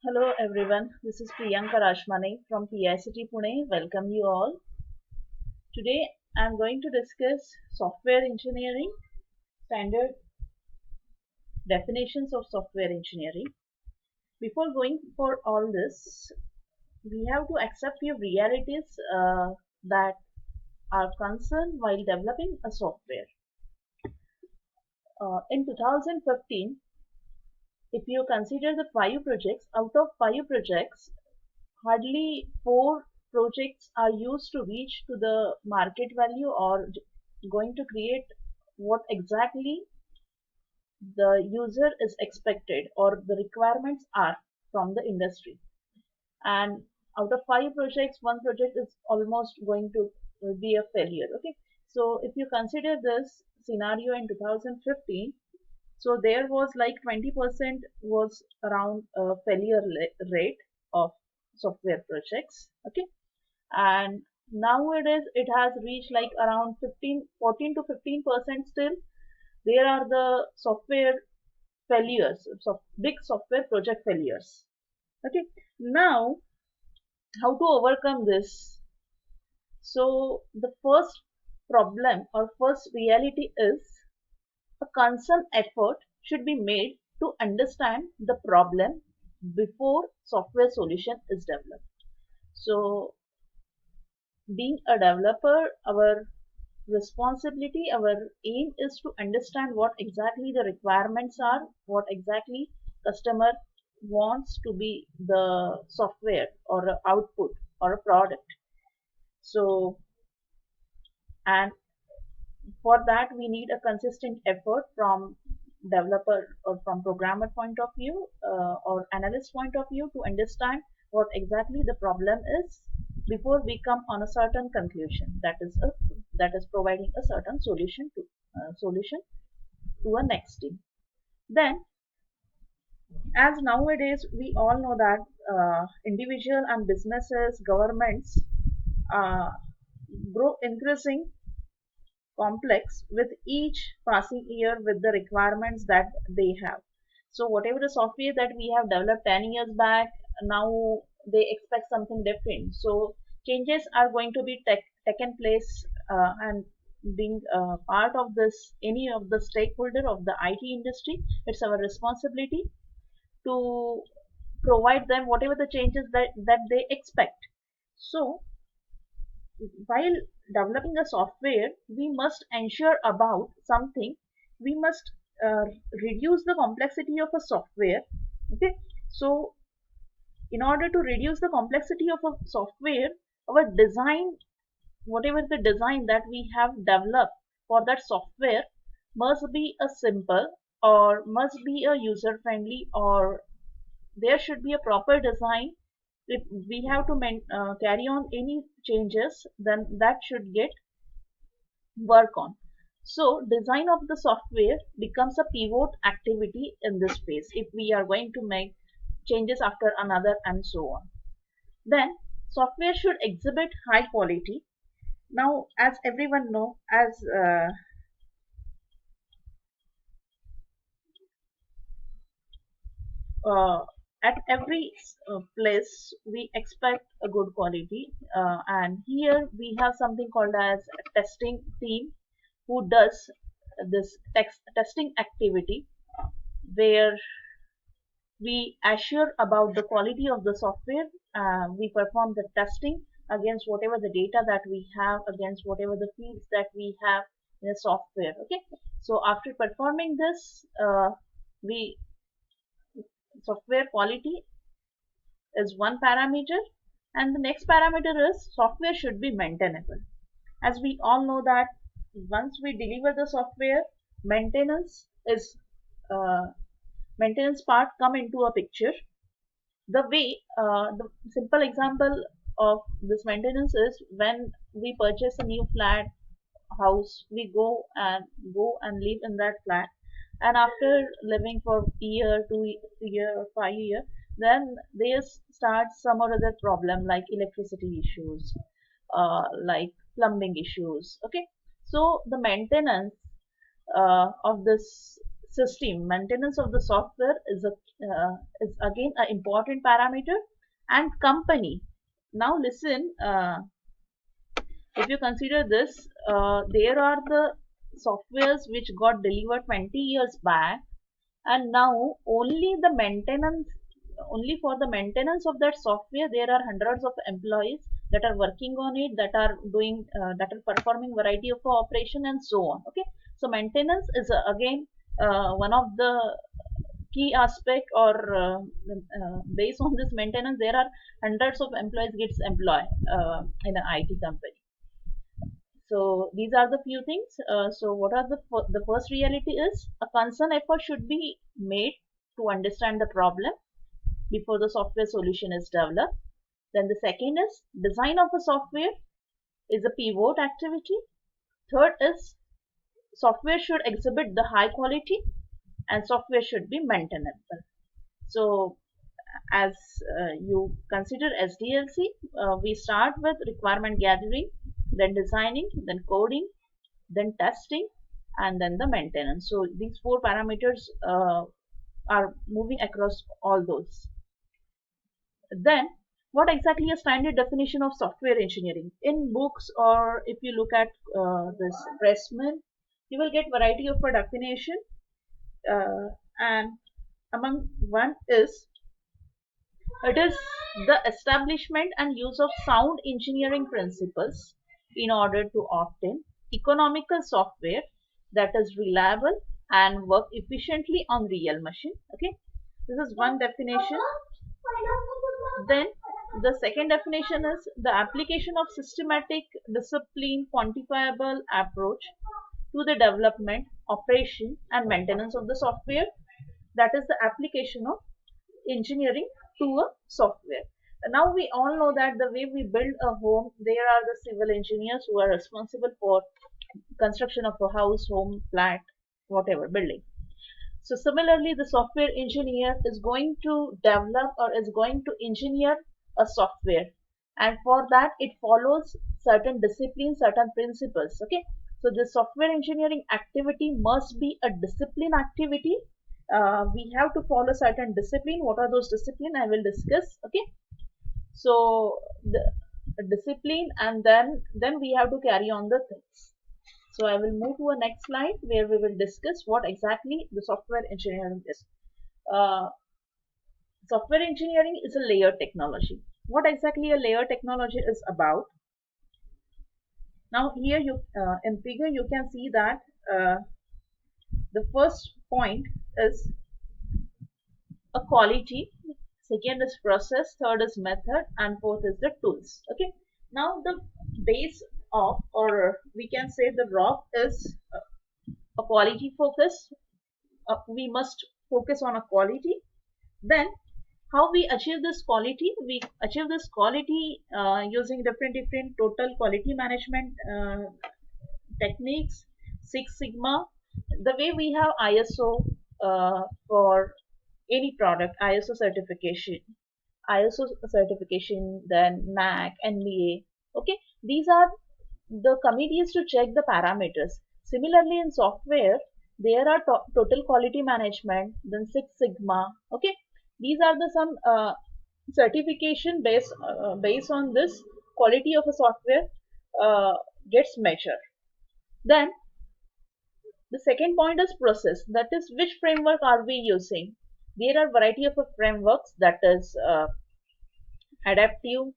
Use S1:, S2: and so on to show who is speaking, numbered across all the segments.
S1: Hello everyone, this is Priyanka Rashmani from PICT Pune. Welcome you all. Today I am going to discuss software engineering, standard definitions of software engineering. Before going for all this, we have to accept few realities that are concerned while developing a software. In 2015, if you consider the five projects, out of five projects, hardly four projects are used to reach to the market value or going to create what exactly the user is expected or the requirements are from the industry. And out of five projects, one project is almost going to be a failure. Okay, so if you consider this scenario in 2015, so there was like 20% was around failure rate of software projects. Okay, and nowadays it has reached like around 14 to 15% still. There are the software failures, so big software project failures. Okay, now how to overcome this? So the first problem or first reality is a concerned effort should be made to understand the problem before software solution is developed. So being a developer, our responsibility, our aim is to understand what exactly the requirements are, what exactly customer wants to be the software or a output or a product. So, and for that we need a consistent effort from developer or from programmer point of view or analyst point of view to understand what exactly the problem is before we come on a certain conclusion that is providing a certain solution to a next team. Then, as nowadays we all know that individual and businesses, governments uh, grow increasing complex with each passing year with the requirements that they have. So whatever the software that we have developed 10 years back, now they expect something different. So changes are going to be taken place and being part of this, any of the stakeholder of the IT industry, it's our responsibility to provide them whatever the changes that they expect. So while developing a software, we must ensure about something. We must reduce the complexity of a software. Okay, so in order to reduce the complexity of a software, our design, whatever the design that we have developed for that software, must be a simple or must be a user friendly, or there should be a proper design. If we have to carry on any changes, then that should get work on. So design of the software becomes a pivot activity in this phase if we are going to make changes after another and so on. Then software should exhibit high quality. Now, as everyone know, as uh, at every place we expect a good quality, and here we have something called as a testing team who does this testing activity where we assure about the quality of the software. We perform the testing against whatever the data that we have, against whatever the fields that we have in the software. Okay, so after performing this, we software quality is one parameter, and the next parameter is software should be maintainable. As we all know that once we deliver the software, maintenance is uh, maintenance part come into a picture. The way the simple example of this maintenance is when we purchase a new flat house, we go and live in that flat, and after living for year, 2 year or 5 year, then they start some or other problem like electricity issues, like plumbing issues. Okay, so the maintenance of this system, maintenance of the software is again an important parameter. And company. Now listen, if you consider this, there are the softwares which got delivered 20 years back, and now only for the maintenance of that software, there are hundreds of employees that are working on it, that are doing, that are performing variety of operation and so on. Okay, so maintenance is again one of the key aspect, or based on this maintenance, there are hundreds of employees gets employed in an IT company. So these are the few things. So what are the first reality is a concern effort should be made to understand the problem before the software solution is developed. Then the second is design of the software is a pivot activity. Third is software should exhibit the high quality, and software should be maintainable. So as you consider SDLC, we start with requirement gathering, then designing, then coding, then testing, and then the maintenance. So these four parameters are moving across all those. Then what exactly a standard definition of software engineering? In books, or if you look at this Pressman, you will get variety of a definition, and among one is it is the establishment and use of sound engineering principles in order to obtain economical software that is reliable and work efficiently on real machine. Okay, this is one definition. Then the second definition is the application of systematic, disciplined, quantifiable approach to the development, operation, and maintenance of the software. That is the application of engineering to a software. Now we all know that the way we build a home, there are the civil engineers who are responsible for construction of a house, home, flat, whatever building. So similarly, the software engineer is going to develop or is going to engineer a software, and for that it follows certain disciplines, certain principles. Okay, so the software engineering activity must be a discipline activity. We have to follow certain discipline. What are those discipline? I will discuss. Okay, so the discipline, and then we have to carry on the things. So I will move to a next slide where we will discuss what exactly the software engineering is. Uh, Software engineering is a layered technology. What exactly a layered technology is about? Now here in figure you can see that the first point is a quality, second is process, third is method, and fourth is the tools. Okay. Now the base of, or we can say the rock is a quality focus. We must focus on a quality. Then how we achieve this quality? We achieve this quality using different total quality management techniques, Six Sigma. The way we have ISO for any product, ISO certification, then NAC, NBA. Okay, these are the committees to check the parameters. Similarly, in software, there are total quality management, then Six Sigma. Okay, these are the some certification based on this quality of a software gets measured. Then the second point is process. That is, which framework are we using? There are variety of frameworks, that is adaptive,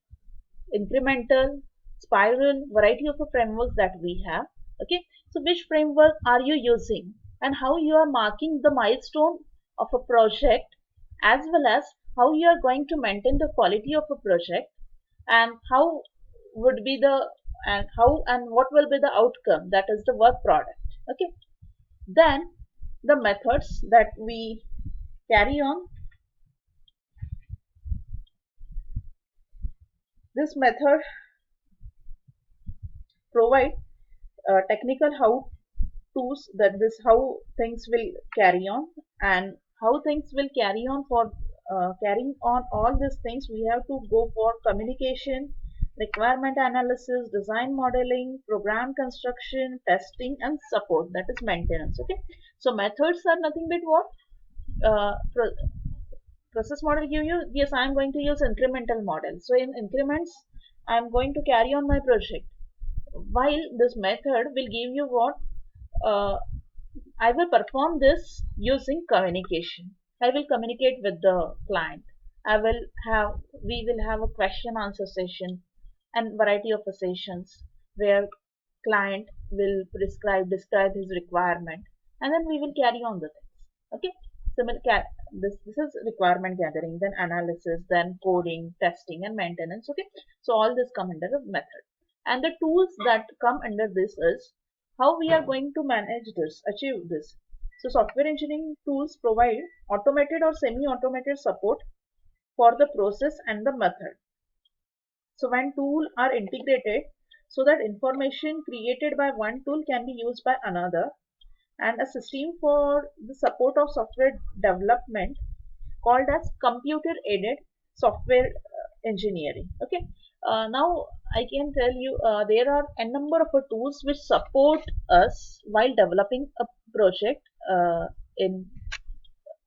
S1: incremental, spiral, variety of frameworks that we have. Okay, so which framework are you using, and how you are marking the milestone of a project, as well as how you are going to maintain the quality of a project, and how would be the, and how and what will be the outcome, that is the work product. Okay, then the methods that we carry on. This method provide technical how to's, that this how things will carry on, and how things will carry on. For carrying on all these things, we have to go for communication, requirement analysis, design modeling, program construction, testing, and support, that is maintenance. Okay, so methods are nothing but what? Process model give you, yes, I am going to use incremental model. So in increments, I am going to carry on my project. While this method will give you what? Uh, I will perform this using communication. I will communicate with the client. I will we will have a question answer session and variety of sessions where client will describe his requirement, and then we will carry on the things. Okay. Similar, this is requirement gathering, then analysis, then coding, testing, and maintenance. Okay. So all this come under a method. And the tools that come under this is how we are going to manage this, achieve this. So software engineering tools provide automated or semi-automated support for the process and the method. So when tools are integrated so that information created by one tool can be used by another, and a system for the support of software development called as computer aided software engineering. Okay. Now I can tell you there are a number of tools which support us while developing a project in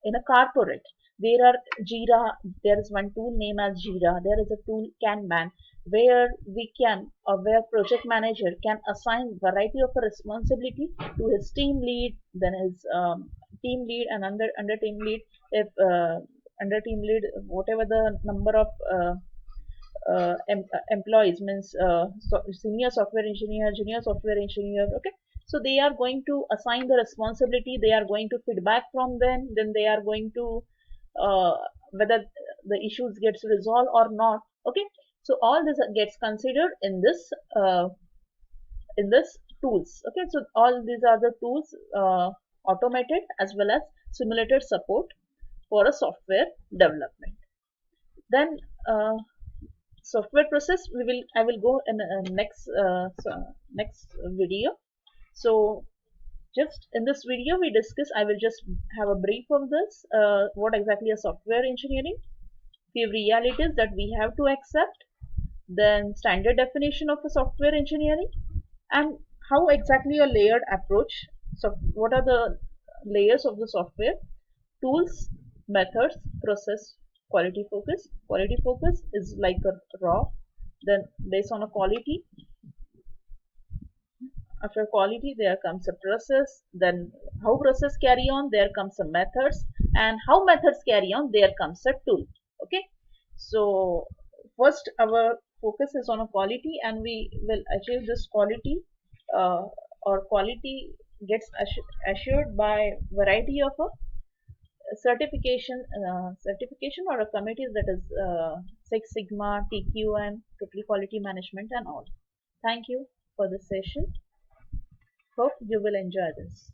S1: a corporate. There are Jira, there is one tool named as Jira, there is a tool Kanban, where we can, or where project manager can assign variety of a responsibility to his team lead, then his team lead, and under team lead, if under team lead, whatever the number of employees means senior software engineer, junior software engineer. Okay, so they are going to assign the responsibility, they are going to feedback from them, then they are going to uh, whether the issues gets resolved or not. Okay, so all this gets considered in this tools. Okay, so all these are the tools, automated as well as simulated support for a software development. Then software process, I will go in next video. So just in this video we discuss, I will just have a brief of this, what exactly is software engineering, few realities that we have to accept, then standard definition of a software engineering, and how exactly a layered approach. So what are the layers of the software? Tools, methods, process, quality focus. Quality focus is like a raw, then based on a quality, after quality there comes a process, then how process carry on, there comes some methods, and how methods carry on, there comes a tool. Okay, so first our focus is on a quality, and we will achieve this quality, uh, or quality gets assured by variety of a certification or a committees, that is Six Sigma, TQM, Total Quality Management, and all. Thank you for this session. Hope you will enjoy this.